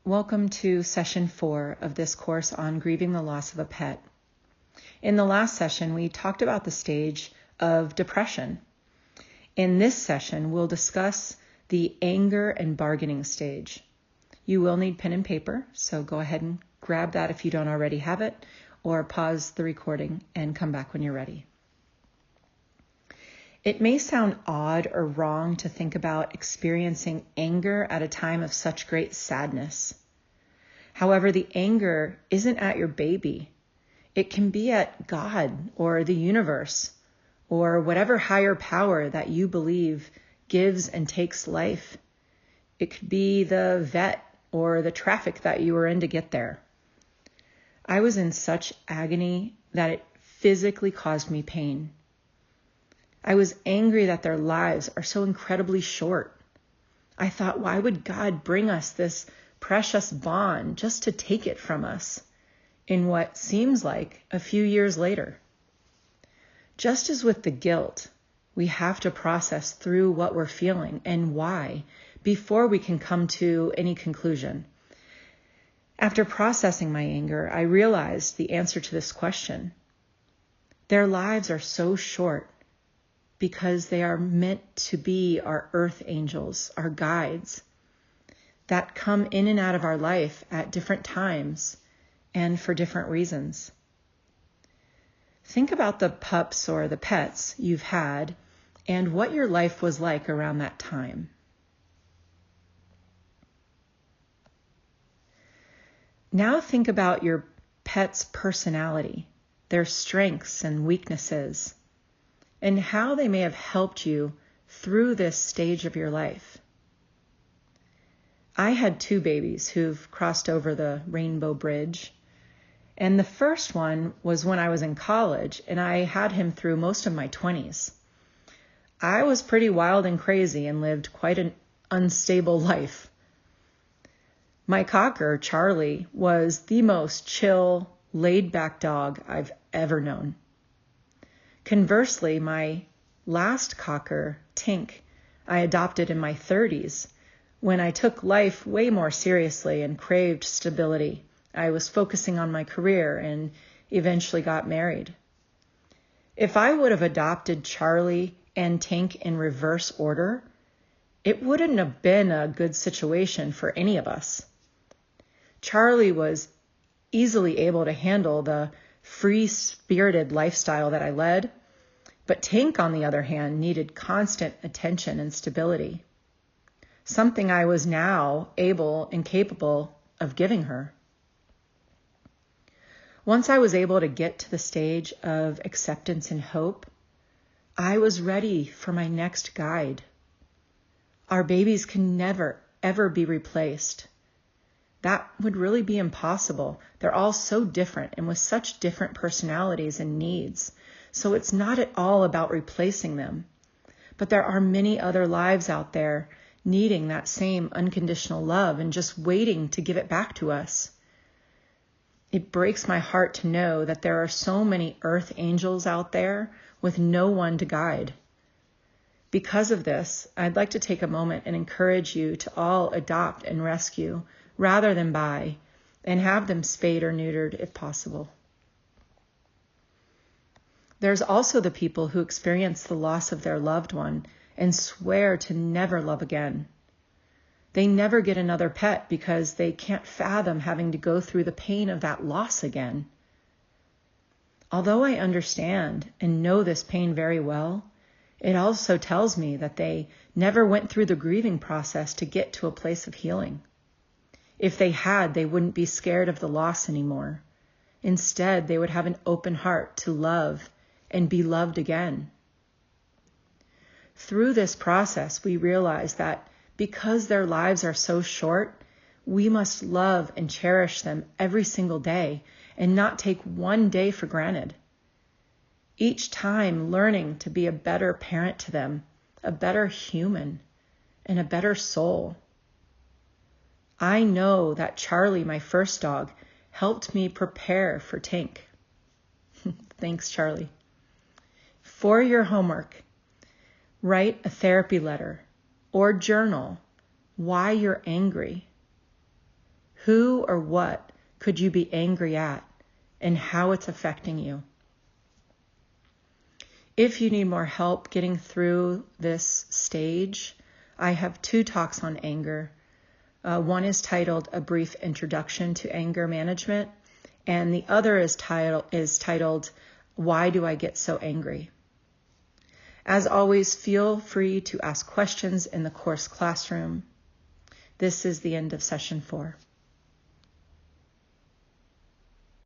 Welcome to session 4 of this course on grieving the loss of a pet. In the last session, we talked about the stage of depression. In this session, we'll discuss the anger and bargaining stage. You will need pen and paper, so go ahead and grab that if you don't already have it, or pause the recording and come back when you're ready. It may sound odd or wrong to think about experiencing anger at a time of such great sadness. However, the anger isn't at your baby. It can be at God or the universe or whatever higher power that you believe gives and takes life. It could be the vet or the traffic that you were in to get there. I was in such agony that it physically caused me pain. I was angry that their lives are so incredibly short. I thought, why would God bring us this precious bond just to take it from us in what seems like a few years later? Just as with the guilt, we have to process through what we're feeling and why before we can come to any conclusion. After processing my anger, I realized the answer to this question. Their lives are so short because they are meant to be our earth angels, our guides, that come in and out of our life at different times and for different reasons. Think about the pups or the pets you've had and what your life was like around that time. Now think about your pet's personality, their strengths and weaknesses, and how they may have helped you through this stage of your life. I had 2 babies who've crossed over the Rainbow Bridge, and the first one was when I was in college, and I had him through most of my 20s. I was pretty wild and crazy and lived quite an unstable life. My cocker, Charlie, was the most chill, laid-back dog I've ever known. Conversely, my last cocker, Tink, I adopted in my 30s when I took life way more seriously and craved stability. I was focusing on my career and eventually got married. If I would have adopted Charlie and Tink in reverse order, it wouldn't have been a good situation for any of us. Charlie was easily able to handle the free-spirited lifestyle that I led, but Tink, on the other hand, needed constant attention and stability, something I was now able and capable of giving her. Once I was able to get to the stage of acceptance and hope, I was ready for my next guide. Our babies can never, ever be replaced. That would really be impossible. They're all so different and with such different personalities and needs. So it's not at all about replacing them. But there are many other lives out there needing that same unconditional love and just waiting to give it back to us. It breaks my heart to know that there are so many earth angels out there with no one to guide. Because of this, I'd like to take a moment and encourage you to all adopt and rescue rather than buy, and have them spayed or neutered if possible. There's also the people who experience the loss of their loved one and swear to never love again. They never get another pet because they can't fathom having to go through the pain of that loss again. Although I understand and know this pain very well, it also tells me that they never went through the grieving process to get to a place of healing. If they had, they wouldn't be scared of the loss anymore. Instead, they would have an open heart to love and be loved again. Through this process, we realize that because their lives are so short, we must love and cherish them every single day and not take one day for granted. Each time learning to be a better parent to them, a better human, and a better soul. I know that Charlie, my first dog, helped me prepare for Tink. Thanks, Charlie. For your homework, write a therapy letter or journal why you're angry, Who or what could you be angry at and how it's affecting you? If you need more help getting through this stage, I have 2 talks on anger. One is titled A Brief Introduction to Anger Management, and the other is titled Why Do I Get So Angry? As always, feel free to ask questions in the course classroom. This is the end of session 4.